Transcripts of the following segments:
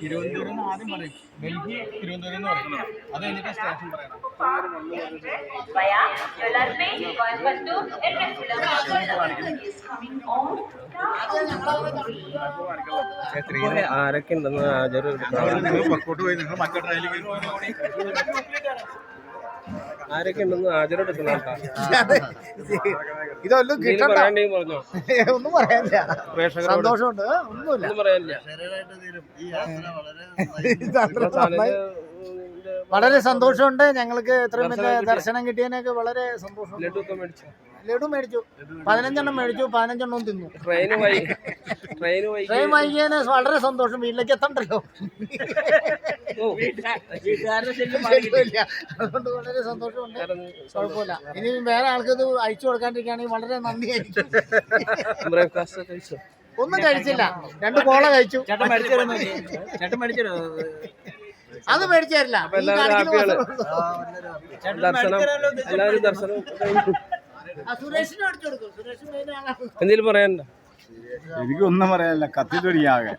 തിരുവനന്തപുരം ആദ്യം പറയും, ഡൽഹി തിരുവനന്തപുരം എന്ന് പറയും. അത് കഴിഞ്ഞിട്ട് സ്റ്റേഷൻ പറയണം. ആരൊക്കെ ഉണ്ടെന്ന് ആരൊക്കെ ഉണ്ടെന്ന് ഹാജർ എടുക്കണം. ഇതൊന്നും കിട്ടണ്ട, പറഞ്ഞോ. ഒന്നും പറയാനില്ല. സന്തോഷമുണ്ട്, ഒന്നുമില്ല. ഒന്നും പറയാനില്ല. വളരെ സന്തോഷമുണ്ട്. ഞങ്ങൾക്ക് ഇത്രയും വലിയ ദർശനം കിട്ടിയതിനൊക്കെ വളരെ സന്തോഷം. ലഡു മേടിച്ചു, 15 മേടിച്ചു, 15 തിന്നു. ട്രെയിൻ വൈകിയതിന് വളരെ സന്തോഷം. വീട്ടിലേക്ക് എത്തണ്ടല്ലോ, അതുകൊണ്ട് വളരെ സന്തോഷമുണ്ട്. കുഴപ്പമില്ല. ഇനി വേറെ ആൾക്കത് അയച്ചു കൊടുക്കാണ്ടിരിക്കുകയാണെങ്കിൽ വളരെ നന്ദിയായിരിക്കും. ഒന്നും കഴിച്ചില്ല, 2 കോള കഴിച്ചു. അത് മേടിച്ചു തരില്ല. എന്തെങ്കിലും പറയാനുണ്ടോ? എനിക്കൊന്നും പറയാനില്ല, കത്തി തുടങ്ങിയാകെ.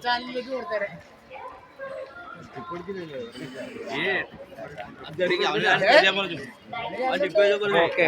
ചാനലിലേക്ക് കൊടുത്തേരെ. ഓക്കെ.